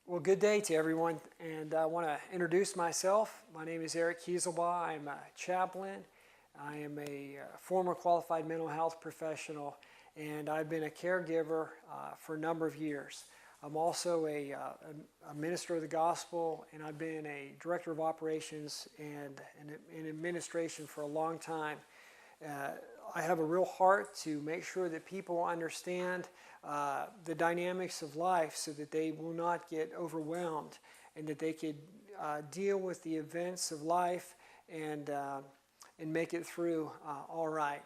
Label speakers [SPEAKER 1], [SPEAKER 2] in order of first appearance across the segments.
[SPEAKER 1] Well, good day to everyone, and I want to introduce myself. My name is Keiselbach. I'm a chaplain. I am a former qualified mental health professional, and I've been a caregiver for a number of years. I'm also a minister of the gospel, and I've been a director of operations and in administration for a long time. I have a real heart to make sure that people understand the dynamics of life so that they will not get overwhelmed and that they could deal with the events of life and make it through all right.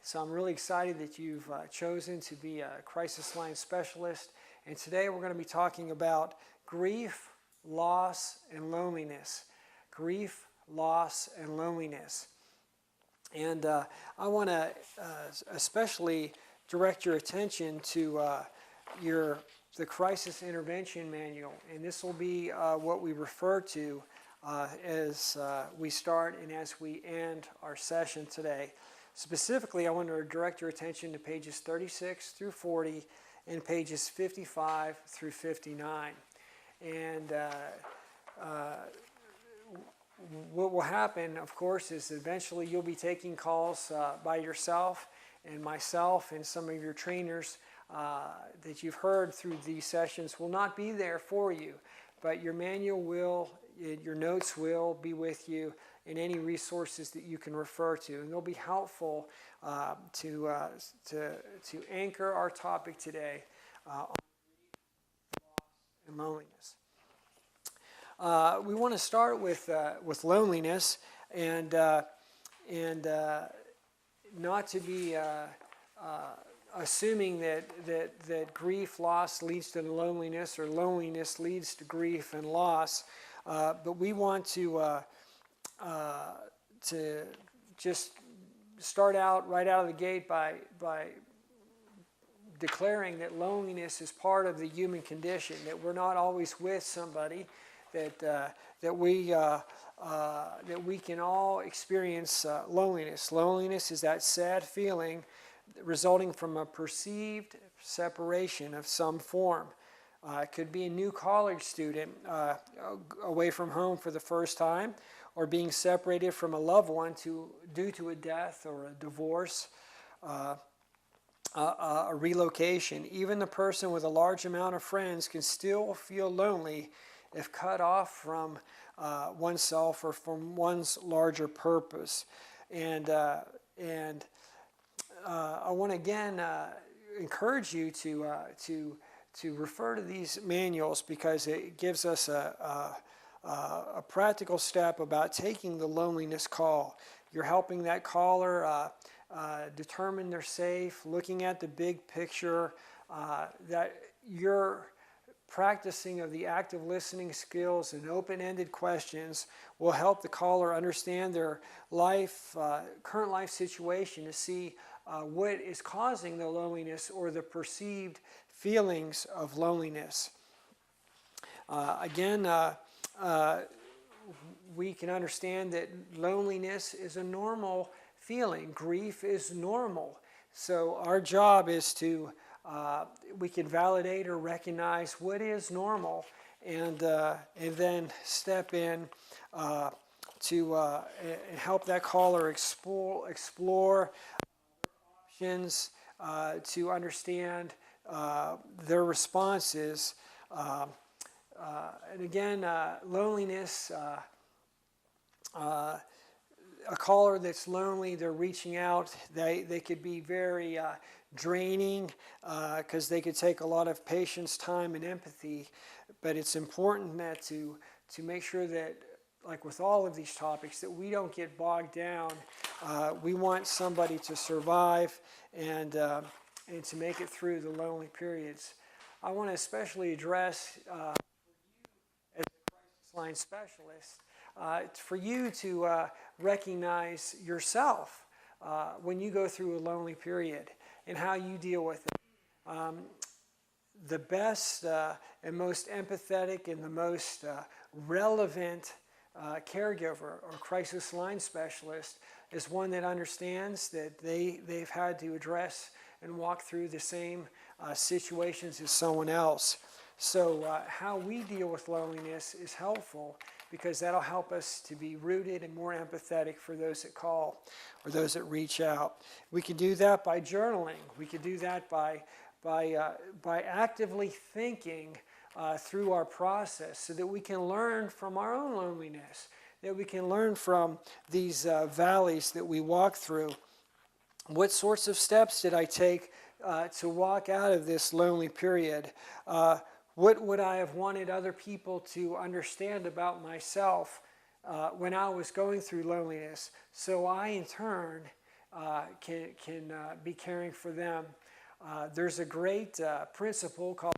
[SPEAKER 1] So I'm really excited that you've chosen to be a crisis line specialist. And today we're going to be talking about grief, loss, and loneliness. Grief, loss, and loneliness. And I want to especially direct your attention to the Crisis Intervention Manual. And this will be what we refer to as we start and as we end our session today. Specifically, I want to direct your attention to pages 36 through 40 and pages 55 through 59. And what will happen, of course, is eventually you'll be taking calls by yourself and myself and some of your trainers that you've heard through these sessions will not be there for you, but your manual will, your notes will be with you in any resources that you can refer to, and they'll be helpful to anchor our topic today on loss and loneliness. We want to start with loneliness, and not to be assuming that grief, loss leads to loneliness, or loneliness leads to grief and loss, but we want to just start out right out of the gate by declaring that loneliness is part of the human condition, that we're not always with somebody, that we can all experience loneliness. Loneliness is that sad feeling resulting from a perceived separation of some form. It could be a new college student away from home for the first time, or being separated from a loved one due to a death or a divorce, a relocation. Even the person with a large amount of friends can still feel lonely if cut off from oneself or from one's larger purpose. And I want to again encourage you to refer to these manuals, because it gives us a practical step about taking the loneliness call. You're helping that caller determine they're safe, looking at the big picture, that you're practicing of the active listening skills and open-ended questions will help the caller understand their current life situation, to see what is causing the loneliness or the perceived feelings of loneliness. We can understand that loneliness is a normal feeling. Grief is normal. So our job is to we can validate or recognize what is normal, and then step in to help that caller explore options to understand their responses. And again, loneliness. A caller that's lonely, they're reaching out. They could be very draining, because they could take a lot of patience, time, and empathy. But it's important that to make sure that, like with all of these topics, that we don't get bogged down. We want somebody to survive and to make it through the lonely periods. I want to especially address, for you as a crisis line specialist, for you to recognize yourself when you go through a lonely period and how you deal with it. The best and most empathetic and the most relevant caregiver or crisis line specialist is one that understands that they've had to address and walk through the same situations as someone else. So how we deal with loneliness is helpful because that'll help us to be rooted and more empathetic for those that call or those that reach out. We can do that by journaling. We can do that by actively thinking through our process so that we can learn from our own loneliness, that we can learn from these valleys that we walk through. What sorts of steps did I take to walk out of this lonely period? What would I have wanted other people to understand about myself when I was going through loneliness, so I in turn can be caring for them? There's a great principle called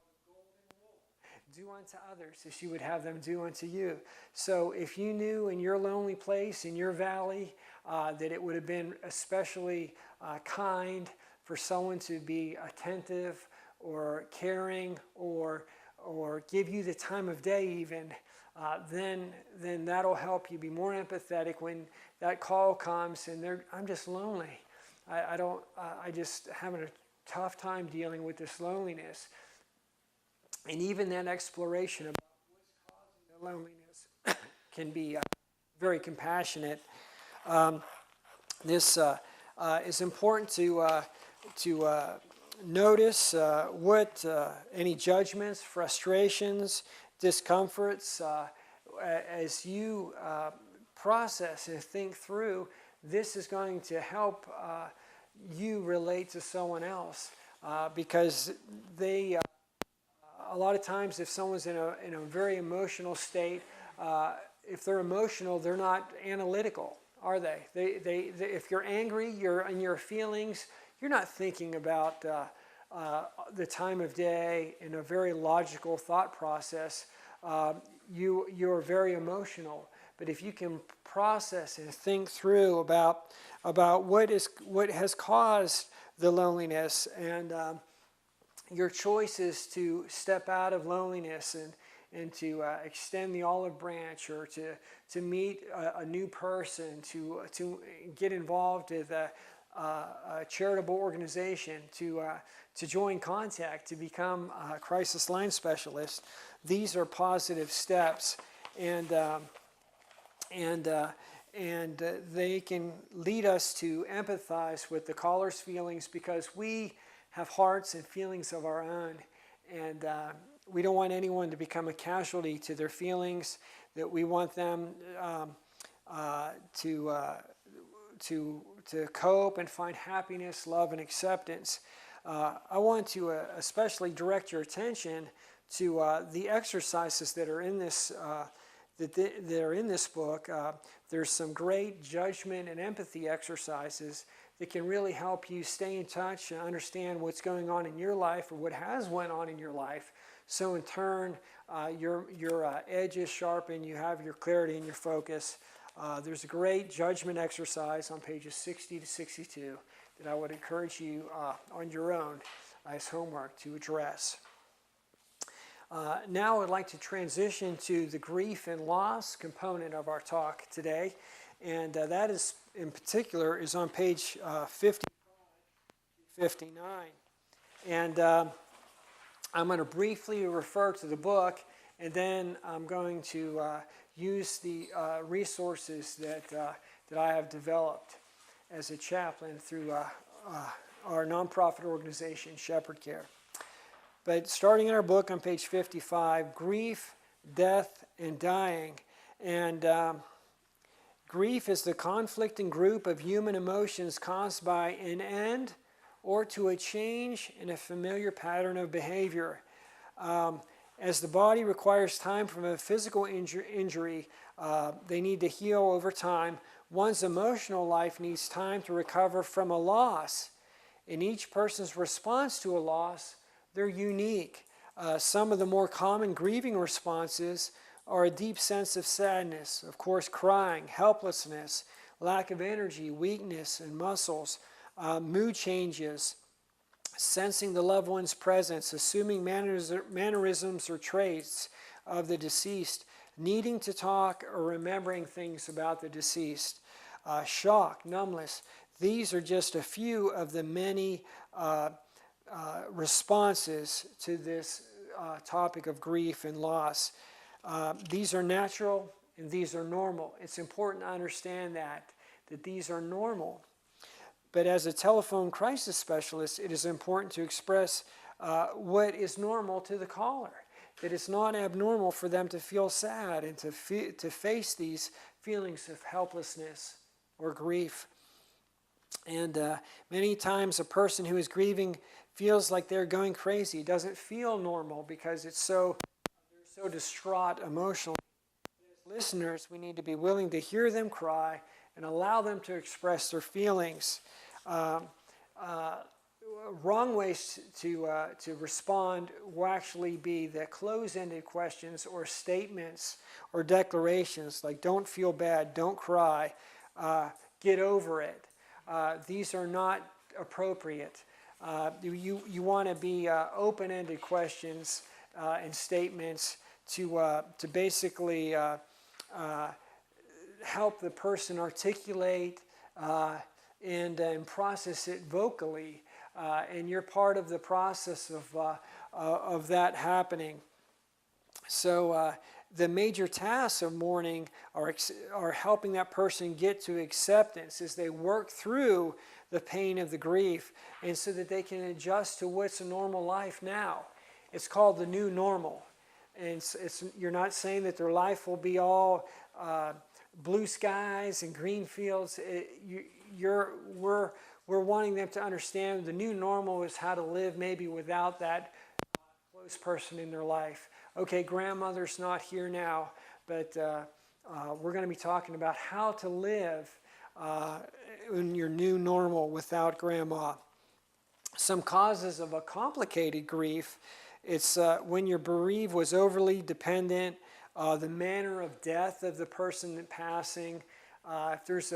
[SPEAKER 1] do unto others as you would have them do unto you. So if you knew in your lonely place, in your valley, that it would have been especially kind for someone to be attentive or caring or give you the time of day even, then that'll help you be more empathetic when that call comes and I'm just lonely. I just having a tough time dealing with this loneliness. And even that exploration about what's causing the loneliness can be very compassionate. This is important to notice what any judgments, frustrations, discomforts, as you process and think through, this is going to help you relate to someone else because they... a lot of times if someone's in a very emotional state, if they're emotional, they're not analytical, are they? If you're angry, you're in your feelings, you're not thinking about the time of day in a very logical thought process. You're very emotional. But if you can process and think through about what has caused the loneliness and your choice is to step out of loneliness and to extend the olive branch or to meet a new person, to get involved with a charitable organization, to join Contact, to become a crisis line specialist. These are positive steps, and they can lead us to empathize with the caller's feelings because we have hearts and feelings of our own, and we don't want anyone to become a casualty to their feelings. That we want them to cope and find happiness, love, and acceptance. I want to especially direct your attention to the exercises that are in this that are in this book. There's some great judgment and empathy exercises that can really help you stay in touch and understand what's going on in your life or what has went on in your life. So in turn, your edge is sharpened, you have your clarity and your focus. There's a great judgment exercise on pages 60 to 62 that I would encourage you on your own as homework to address. Now I'd like to transition to the grief and loss component of our talk today. And that is, in particular, is on page 59. And I'm going to briefly refer to the book, and then I'm going to use the resources that I have developed as a chaplain through our nonprofit organization, Shepherd Care. But starting in our book on page 55, Grief, Death, and Dying. And grief is the conflicting group of human emotions caused by an end or to a change in a familiar pattern of behavior. As the body requires time from a physical injury, they need to heal over time. One's emotional life needs time to recover from a loss. In each person's response to a loss, they're unique. Some of the more common grieving responses are a deep sense of sadness, of course, crying, helplessness, lack of energy, weakness in muscles, mood changes, sensing the loved one's presence, assuming mannerisms or traits of the deceased, needing to talk or remembering things about the deceased, shock, numbness. These are just a few of the many responses to this topic of grief and loss. These are natural and these are normal. It's important to understand that these are normal. But as a telephone crisis specialist, it is important to express what is normal to the caller. That it's not abnormal for them to feel sad and to face these feelings of helplessness or grief. And many times a person who is grieving feels like they're going crazy. It doesn't feel normal because they're so distraught emotionally. As listeners, we need to be willing to hear them cry and allow them to express their feelings. Wrong ways to respond will actually be the close-ended questions or statements or declarations like "don't feel bad," "don't cry," "get over it." These are not appropriate. You want to be open-ended questions and statements to basically help the person articulate and process it vocally, and you're part of the process of that happening. So the major tasks of mourning are helping that person get to acceptance as they work through the pain of the grief, and so that they can adjust to what's a normal life now. It's called the new normal. And you're not saying that their life will be all blue skies and green fields. We're wanting them to understand the new normal is how to live maybe without that close person in their life. Okay, grandmother's not here now, but we're going to be talking about how to live in your new normal without grandma. Some causes of a complicated grief: it's when your bereaved was overly dependent, the manner of death of the person passing, if there's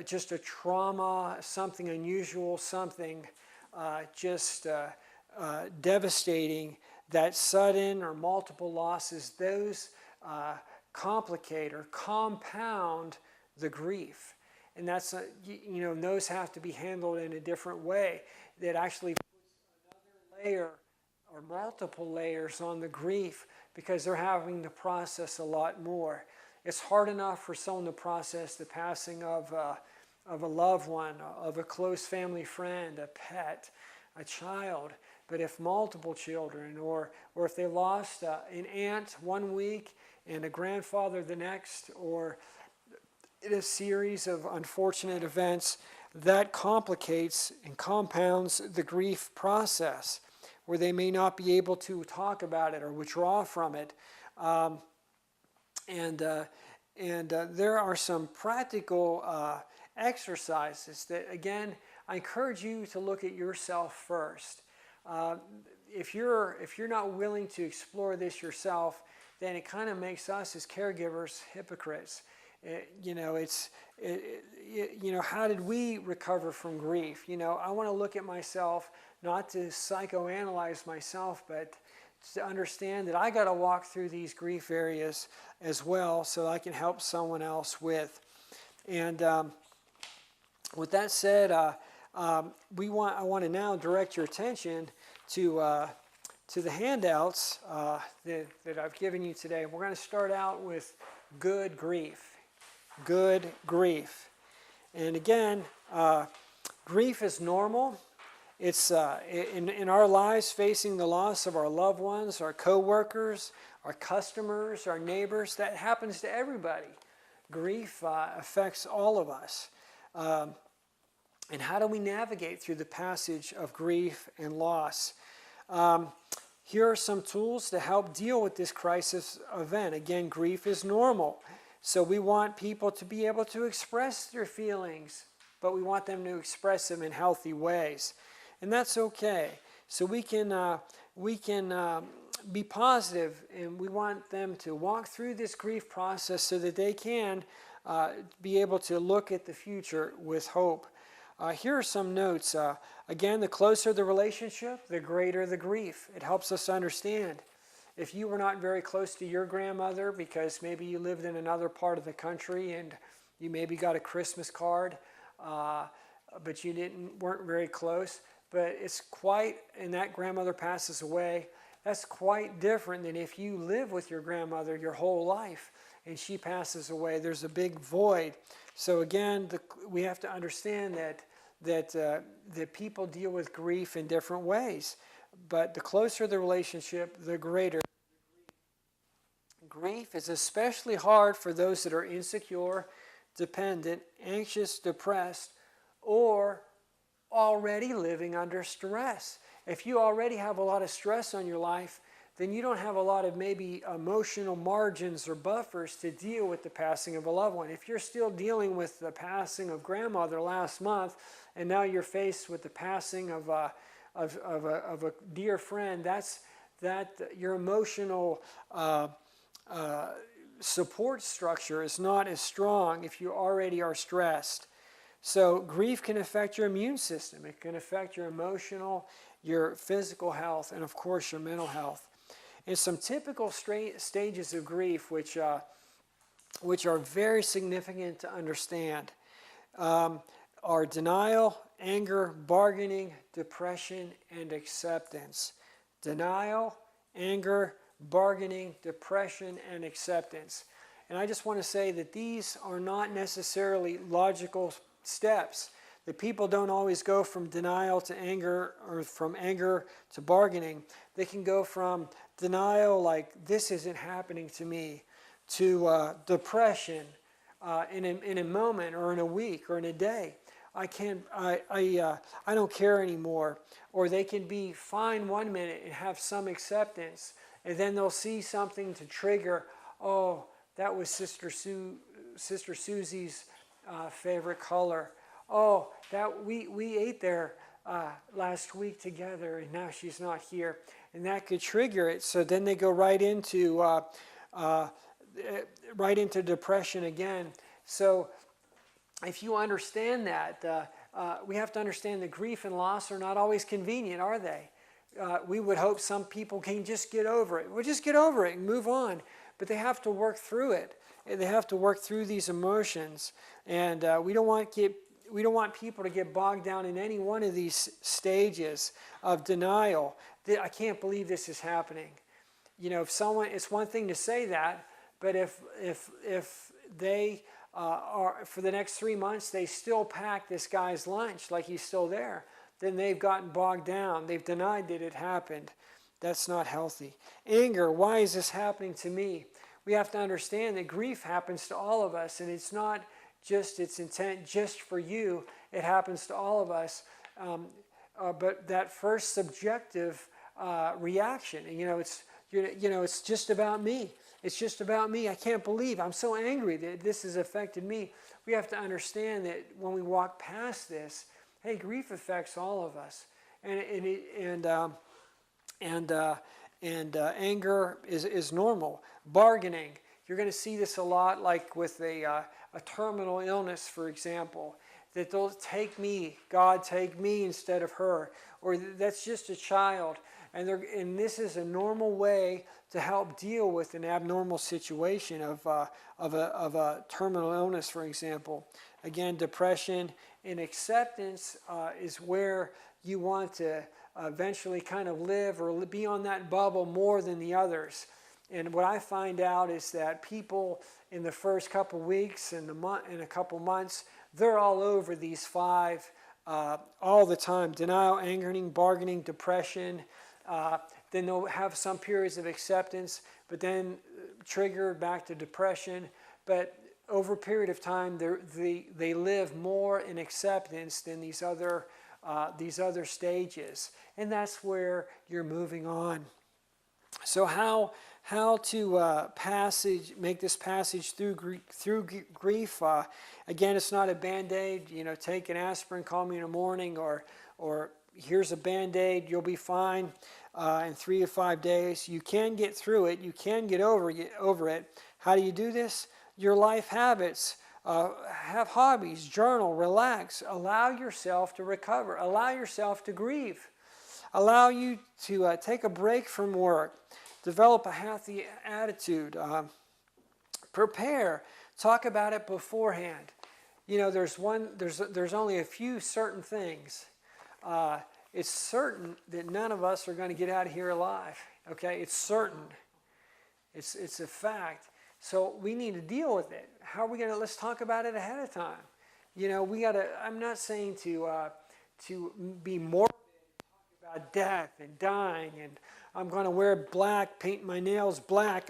[SPEAKER 1] just a trauma, something unusual, something just devastating, that sudden or multiple losses, those complicate or compound the grief. And that's, those have to be handled in a different way that actually puts another layer or multiple layers on the grief because they're having to process a lot more. It's hard enough for someone to process the passing of a loved one, of a close family friend, a pet, a child. But if multiple children, or if they lost an aunt 1 week and a grandfather the next, or in a series of unfortunate events, that complicates and compounds the grief process, where they may not be able to talk about it or withdraw from it. And there are some practical exercises that, again, I encourage you to look at yourself first. If you're not willing to explore this yourself, then it kind of makes us as caregivers hypocrites. How did we recover from grief? I want to look at myself, not to psychoanalyze myself, but to understand that I got to walk through these grief areas as well, so I can help someone else with. And with that said, I want to now direct your attention to the handouts that I've given you today. We're going to start out with good grief. Good grief. And again, grief is normal. It's in our lives, facing the loss of our loved ones, our co-workers, our customers, our neighbors. That happens to everybody. Grief affects all of us. And how do we navigate through the passage of grief and loss? Here are some tools to help deal with this crisis event. Again, grief is normal. So we want people to be able to express their feelings, but we want them to express them in healthy ways. And that's okay. So we can be positive, and we want them to walk through this grief process so that they can be able to look at the future with hope. Here are some notes. Again, the closer the relationship, the greater the grief. It helps us understand. If you were not very close to your grandmother because maybe you lived in another part of the country and you maybe got a Christmas card, but you weren't very close, but it's quite, and that grandmother passes away, That's quite different than if you live with your grandmother your whole life and she passes away. There's a big void. So again, we have to understand that people deal with grief in different ways. But the closer the relationship, the greater. Grief is especially hard for those that are insecure, dependent, anxious, depressed, or already living under stress. If you already have a lot of stress on your life, then you don't have a lot of maybe emotional margins or buffers to deal with the passing of a loved one. If you're still dealing with the passing of grandmother last month, and now you're faced with the passing of a dear friend, your emotional support structure is not as strong if you already are stressed. So grief can affect your immune system. It can affect your emotional, your physical health, and of course your mental health. And some typical stages of grief which are very significant to understand are denial, anger, bargaining, depression, and acceptance. Denial, anger, bargaining, depression, and acceptance. And I just want to say that these are not necessarily logical steps. That people don't always go from denial to anger or from anger to bargaining. They can go from denial, like this isn't happening to me, to depression in a moment or in a week or in a day. I don't care anymore. Or they can be fine one minute and have some acceptance, and then they'll see something to trigger. Oh, that was Sister Susie's favorite color. Oh, that we ate there last week together, and now she's not here, and that could trigger it. So then they go right into depression again. So if you understand that, we have to understand that grief and loss are not always convenient, are they? We would hope some people can just get over it. Well, just get over it and move on. But they have to work through it. They have to work through these emotions. And we don't want people to get bogged down in any one of these stages of denial. I can't believe this is happening. You know, it's one thing to say that, but if they for the next 3 months, they still pack this guy's lunch like he's still there, then they've gotten bogged down. They've denied that it happened. That's not healthy. Anger, why is this happening to me? We have to understand that grief happens to all of us, and it's not just its intent just for you. It happens to all of us. But that first subjective reaction, it's just about me. It's just about me. I can't believe I'm so angry that this has affected me. We have to understand that when we walk past this, hey, grief affects all of us, and anger is normal. Bargaining, you're going to see this a lot, like with a terminal illness, for example, that they'll take me, God take me instead of her, or that's just a child, and this is a normal way to help deal with an abnormal situation of a terminal illness, for example. Again, depression and acceptance is where you want to eventually kind of live or be on that bubble more than the others. And what I find out is that people in the first couple weeks and a couple months, they're all over these 5 all the time. Denial, angering, bargaining, depression. Then they'll have some periods of acceptance, but then triggered back to depression. But over a period of time, they live more in acceptance than these other stages. And that's where you're moving on. So how to make this passage through grief? Again, it's not a Band-Aid. Take an aspirin, call me in the morning, or here's a Band-Aid, you'll be fine in 3 to 5 days. You can get through it. You can get over it. How do you do this? Your life habits. Have hobbies, journal, relax. Allow yourself to recover. Allow yourself to grieve. Allow you to take a break from work. Develop a healthy attitude. Prepare. Talk about it beforehand. There's only a few certain things. It's certain that none of us are going to get out of here alive. Okay, it's certain. It's a fact. So we need to deal with it. How are we going to? Let's talk about it ahead of time. You know, we got to. I'm not saying to be morbid, talk about death and dying, and I'm going to wear black, paint my nails black.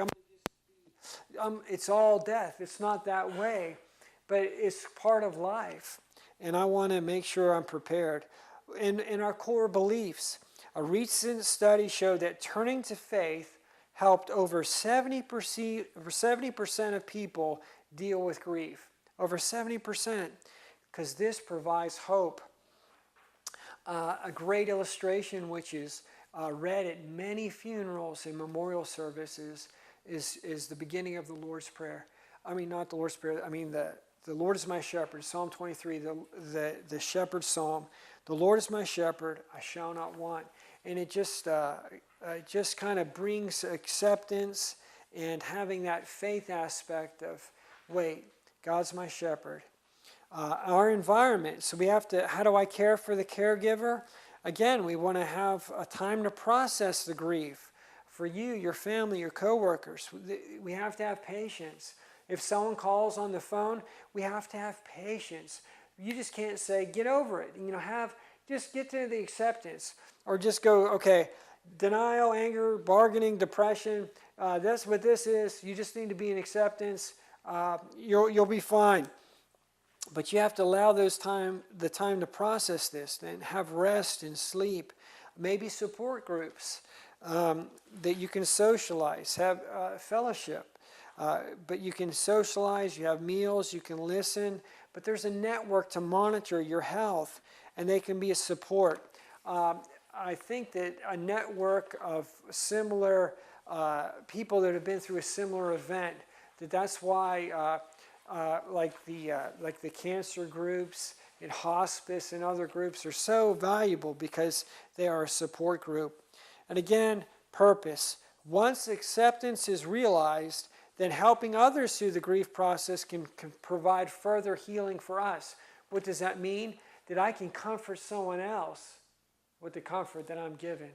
[SPEAKER 1] It's all death. It's not that way, but it's part of life, and I want to make sure I'm prepared. In our core beliefs, a recent study showed that turning to faith helped over 70% of people deal with grief. Over 70%, because this provides hope. A great illustration, which is read at many funerals and memorial services, is the beginning of the Lord's Prayer. I mean, not the Lord's Prayer. I mean, the Lord is my shepherd, Psalm 23, the shepherd psalm. The Lord is my shepherd, I shall not want. And it just kind of brings acceptance and having that faith aspect of, wait, God's my shepherd. Our environment, so we have to, how do I care for the caregiver? Again, we want to have a time to process the grief. For you, your family, your coworkers, we have to have patience. If someone calls on the phone, we have to have patience. You just can't say, get over it. You know, just get to the acceptance. Or just go, okay, denial, anger, bargaining, depression, that's what this is. You just need to be in acceptance. You'll be fine. But you have to allow the time to process this and have rest and sleep. Maybe support groups that you can socialize, have fellowship. But you can socialize, you have meals, you can listen. But there's a network to monitor your health, and they can be a support. I think that a network of similar people that have been through a similar event, that's why like the cancer groups and hospice and other groups are so valuable because they are a support group. And again, purpose. Once acceptance is realized, then helping others through the grief process can provide further healing for us. What does that mean? That I can comfort someone else with the comfort that I'm given.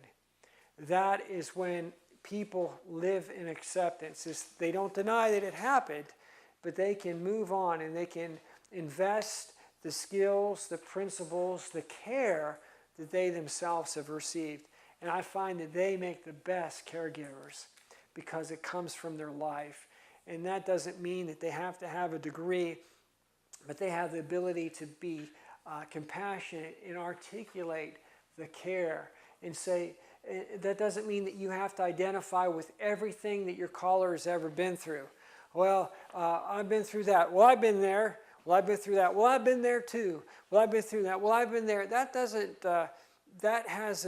[SPEAKER 1] That is when people live in acceptance. They don't deny that it happened, but they can move on and they can invest the skills, the principles, the care that they themselves have received. And I find that they make the best caregivers because it comes from their life. And that doesn't mean that they have to have a degree, but they have the ability to be compassionate and articulate the care and say, that doesn't mean that you have to identify with everything that your caller has ever been through. Well, I've been through that. Well, I've been there. Well, I've been through that. Well, I've been there too. Well, I've been through that. Well, I've been there. That doesn't, that has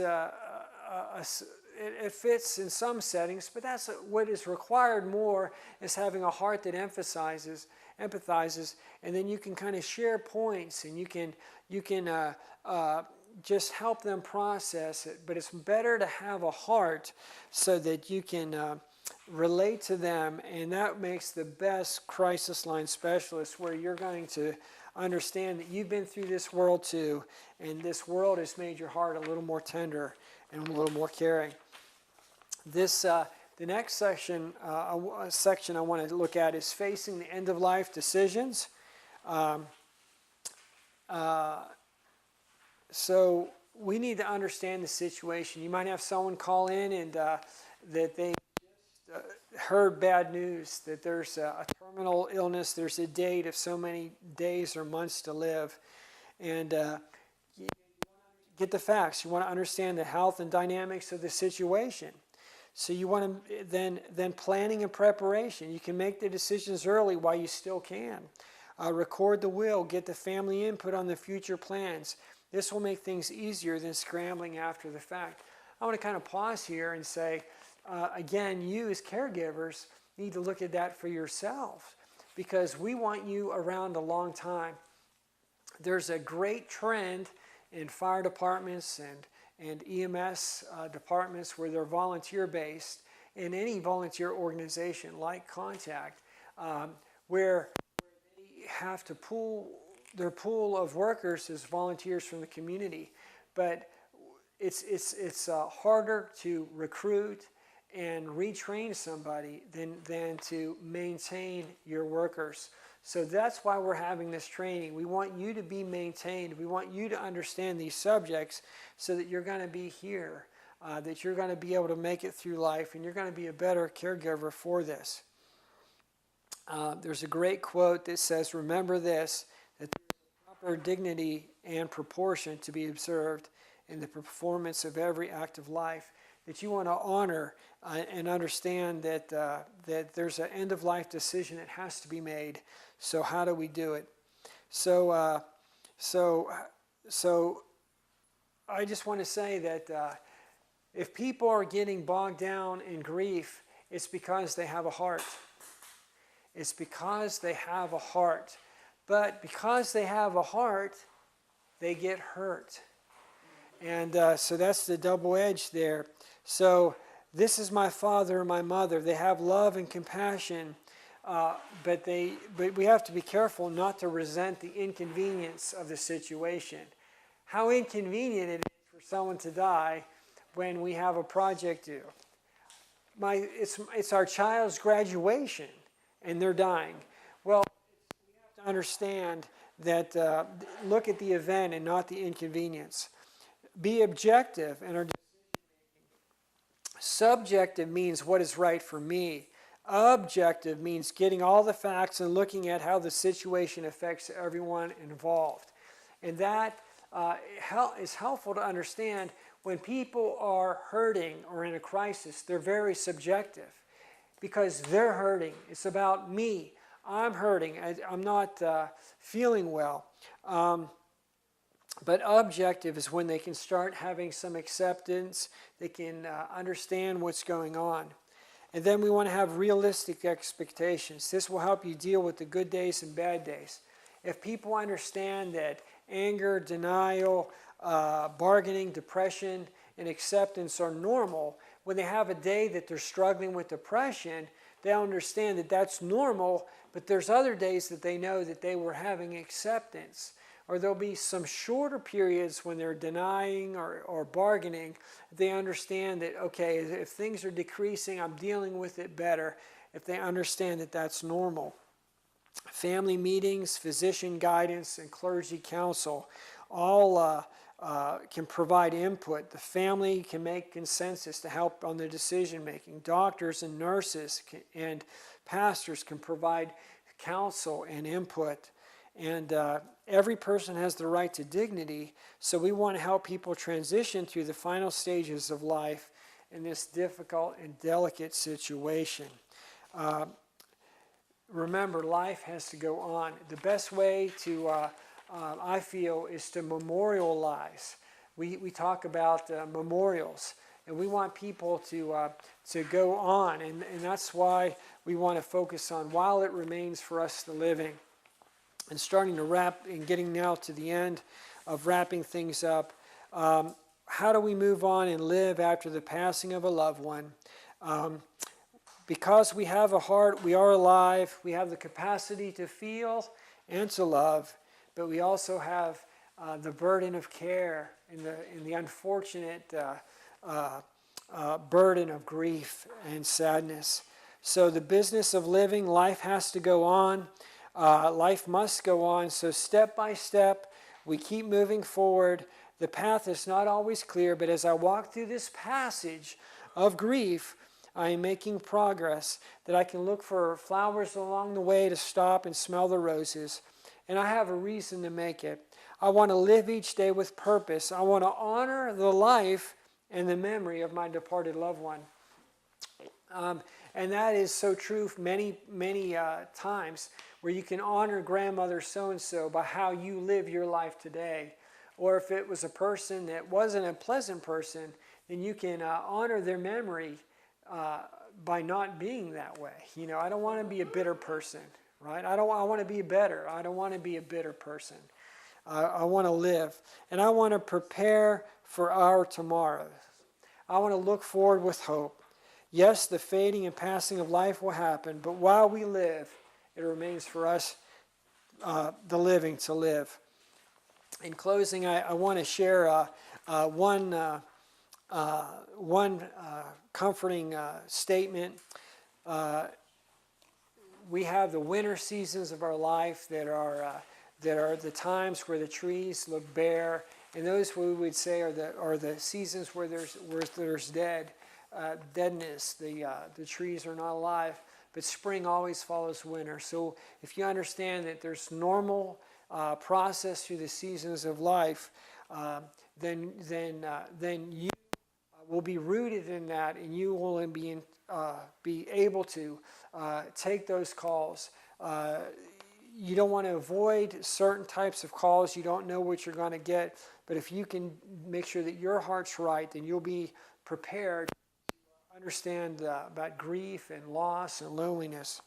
[SPEAKER 1] it fits in some settings, but that's what is required more is having a heart that empathizes, and then you can kind of share points and you can just help them process it. But it's better to have a heart so that you can relate to them, and that makes the best crisis line specialist, where you're going to understand that you've been through this world too, and this world has made your heart a little more tender and a little more caring. This the next section I want to look at is facing the end of life decisions. So we need to understand the situation. You might have someone call in and that they heard bad news, that there's a terminal illness, there's a date of so many days or months to live. And you get the facts. You want to understand the health and dynamics of the situation. So you want to then planning and preparation. You can make the decisions early while you still can. Record the will, get the family input on the future plans. This will make things easier than scrambling after the fact. I want to kind of pause here and say, again, you as caregivers need to look at that for yourself, because we want you around a long time. There's a great trend in fire departments and EMS departments where they're volunteer-based, in any volunteer organization like Contact, where they have to their pool of workers is volunteers from the community. But it's harder to recruit and retrain somebody than to maintain your workers. So that's why we're having this training. We want you to be maintained. We want you to understand these subjects so that you're going to be here, that you're going to be able to make it through life, and you're going to be a better caregiver for this. There's a great quote that says, remember this, that there's proper dignity and proportion to be observed in the performance of every act of life, that you want to honor and understand that that there's an end-of-life decision that has to be made. So how do we do it? So I just want to say that if people are getting bogged down in grief, it's because they have a heart. It's because they have a heart. But because they have a heart, they get hurt. And so that's the double edge there. So this is my father and my mother. They have love and compassion, but we have to be careful not to resent the inconvenience of the situation. How inconvenient it is for someone to die when we have a project due. It's our child's graduation, and they're dying. Well, we have to understand that look at the event and not the inconvenience. Be objective in our decision making. Subjective means what is right for me. Objective means getting all the facts and looking at how the situation affects everyone involved. And that is helpful to understand when people are hurting or in a crisis. They're very subjective because they're hurting. It's about me. I'm hurting. I'm not feeling well. But objective is when they can start having some acceptance. They can understand what's going on. And then we want to have realistic expectations. This will help you deal with the good days and bad days. If people understand that anger, denial, bargaining, depression, and acceptance are normal, when they have a day that they're struggling with depression, they understand that that's normal, but there's other days that they know that they were having acceptance. Or there'll be some shorter periods when they're denying or bargaining. They understand that, okay, if things are decreasing, I'm dealing with it better. If they understand that that's normal. Family meetings, physician guidance, and clergy counsel all can provide input. The family can make consensus to help on the decision making. Doctors and nurses and pastors can provide counsel and input. And every person has the right to dignity, so we want to help people transition through the final stages of life in this difficult and delicate situation. Remember, life has to go on. The best way to, I feel, is to memorialize. We talk about memorials, and we want people to go on, and that's why we want to focus on while it remains for us the living. And starting to wrap and getting now to the end of wrapping things up. How do we move on and live after the passing of a loved one? Because we have a heart, we are alive. We have the capacity to feel and to love, but we also have the burden of care and the unfortunate burden of grief and sadness. So the business of living, life has to go on. Life must go on, so step by step, we keep moving forward. The path is not always clear, but as I walk through this passage of grief, I am making progress, that I can look for flowers along the way to stop and smell the roses, and I have a reason to make it. I want to live each day with purpose. I want to honor the life and the memory of my departed loved one. And that is so true many times, where you can honor grandmother so-and-so by how you live your life today. Or if it was a person that wasn't a pleasant person, then you can honor their memory by not being that way. You know, I don't want to be a bitter person, right? I want to be better. I don't want to be a bitter person. I want to live. And I want to prepare for our tomorrows. I want to look forward with hope. Yes, the fading and passing of life will happen, but while we live, it remains for us, the living, to live. In closing, I want to share one one comforting statement. We have the winter seasons of our life that are the times where the trees look bare, and those we would say are the seasons where there's deadness. The trees are not alive. But spring always follows winter. So if you understand that there's normal process through the seasons of life, then you will be rooted in that, and you will be able to take those calls. You don't want to avoid certain types of calls. You don't know what you're going to get. But if you can make sure that your heart's right, then you'll be prepared to understand about grief and loss and loneliness.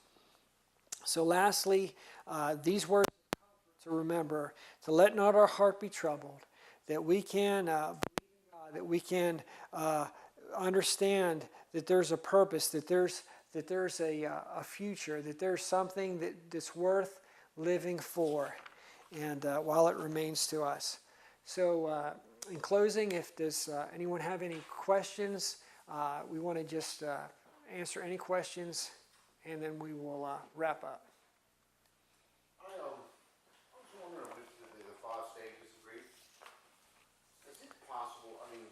[SPEAKER 1] So lastly, these words to remember: to let not our heart be troubled, that we can understand that there's a purpose, that there's a future, that there's something that's worth living for, and while it remains to us. So in closing, does anyone have any questions? We want to just answer any questions, and then we will wrap up.
[SPEAKER 2] I was wondering with the 5 stages of grief, is it possible? I mean,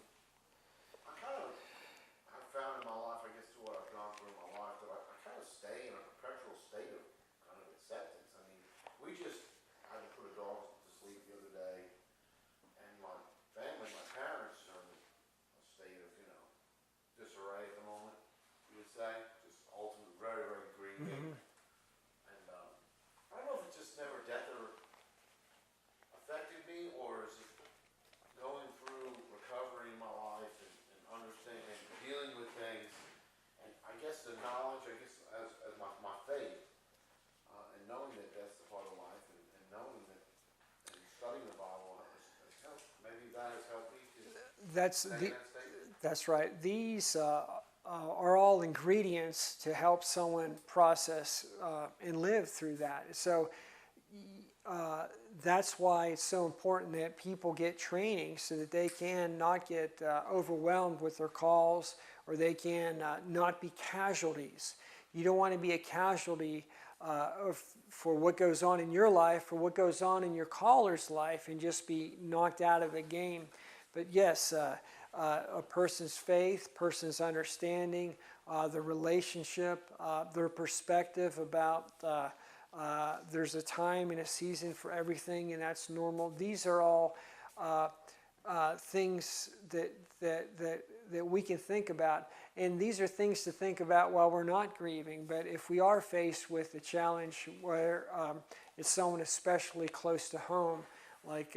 [SPEAKER 2] I've found in my life, I guess, through what I've gone through in my life, that I kind of stay in a perpetual state of kind of acceptance. I mean, we just had to put a dog to sleep the other day, and my family, my parents, are in a state of, disarray at the moment, you would say, just ultimately very, very grieving.
[SPEAKER 1] Mm-hmm.
[SPEAKER 2] And I don't know if it's just never death or affected me, or is it going through recovery in my life and understanding and dealing with things, and I guess the knowledge, as my faith, and knowing that that's the part of life, and knowing that, and studying the Bible has helped. Maybe that has helped me to stay in that state.
[SPEAKER 1] That's right. These are all ingredients to help someone process and live through that. So that's why it's so important that people get training so that they can not get overwhelmed with their calls, or they can not be casualties. You don't want to be a casualty for what goes on in your life or what goes on in your caller's life and just be knocked out of the game. But yes, a person's faith, person's understanding, the relationship, their perspective about there's a time and a season for everything, and that's normal. These are all things that we can think about, and these are things to think about while we're not grieving. But if we are faced with a challenge where it's someone especially close to home, like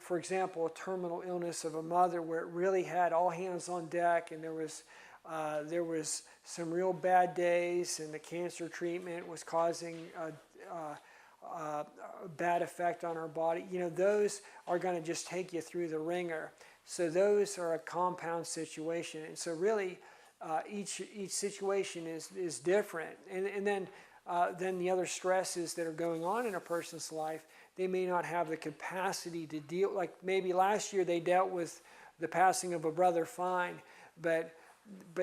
[SPEAKER 1] for example, a terminal illness of a mother where it really had all hands on deck, and there was some real bad days, and the cancer treatment was causing a bad effect on our body. Those are going to just take you through the ringer. So those are a compound situation, and so really each situation is different. And then the other stresses that are going on in a person's life, they may not have the capacity to deal. Like maybe last year they dealt with the passing of a brother fine, but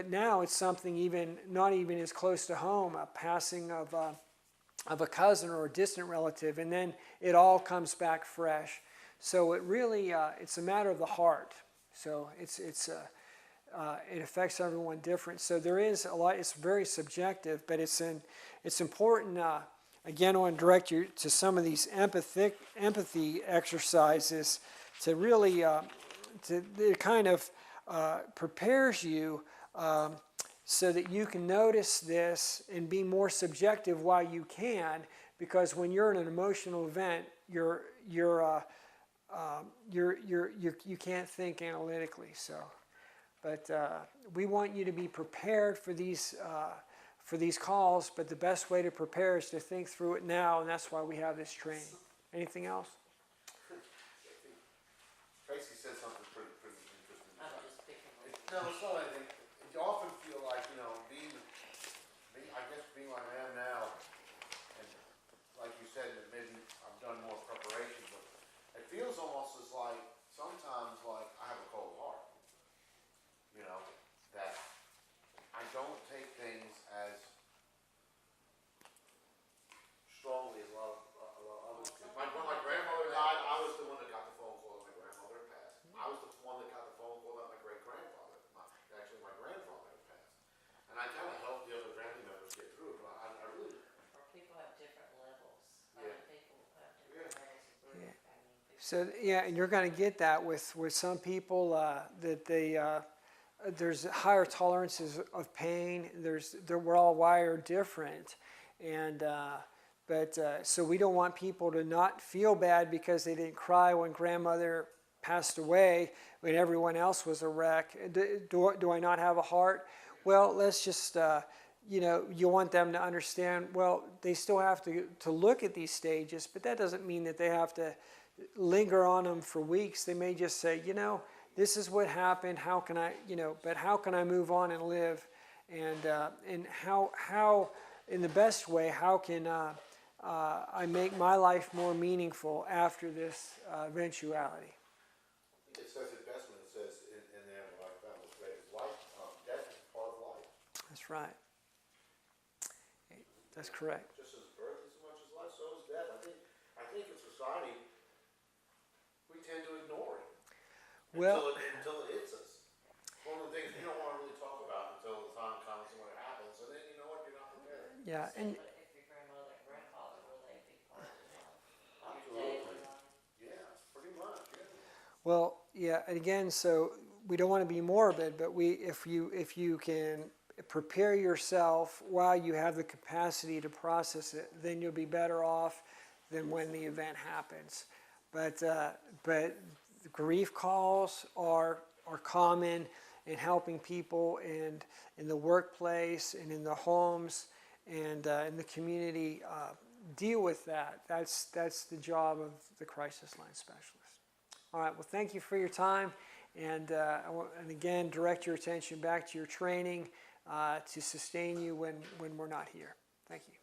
[SPEAKER 1] now it's something not even as close to home, a passing of a cousin or a distant relative, and then it all comes back fresh. So it really it's a matter of the heart. So it affects everyone different. So there is a lot. It's very subjective, but it's important. Again, I want to direct you to some of these empathy exercises to really it kind of prepares you so that you can notice this and be more subjective while you can, because when you're in an emotional event, you can't think analytically. So, but we want you to be prepared for these calls. But the best way to prepare is to think through it now, and that's why we have this training. Anything else?
[SPEAKER 2] Tracy said something pretty interesting. No, it's not anything. You often feel like, being like I am now, and like you said, that maybe I've done more preparation, but it feels almost as like sometimes like I have a cold heart.
[SPEAKER 1] So yeah, and you're going to get that with some people that there's higher tolerances of pain. We're all wired different, and so we don't want people to not feel bad because they didn't cry when grandmother passed away when everyone else was a wreck. Do I not have a heart? Well, let's just you want them to understand. Well, they still have to look at these stages, but that doesn't mean that they have to linger on them for weeks. They may just say, this is what happened. How can I, but how can I move on and live? And how in the best way, how can I make my life more meaningful after this eventuality?
[SPEAKER 2] It says it best when it says in there, what I found was great, is life, death is part of life.
[SPEAKER 1] That's right. That's correct.
[SPEAKER 2] Just as birth as much as life, so is death. I think in society, we tend to ignore it until it hits us. One of the things you don't want to really talk about until the time comes when it happens, and then you know what, you're not prepared.
[SPEAKER 1] Yeah, and
[SPEAKER 3] If your grandmother and grandfather were they a big part of your life?
[SPEAKER 2] Absolutely. Yeah, pretty much, yeah.
[SPEAKER 1] well, yeah, and again, so we don't want to be morbid, but if you can prepare yourself while you have the capacity to process it, then you'll be better off than when the event happens. But grief calls are common in helping people and in the workplace and in the homes and in the community deal with that. That's the job of the crisis line specialist. All right. Well, thank you for your time, and again, direct your attention back to your training to sustain you when we're not here. Thank you.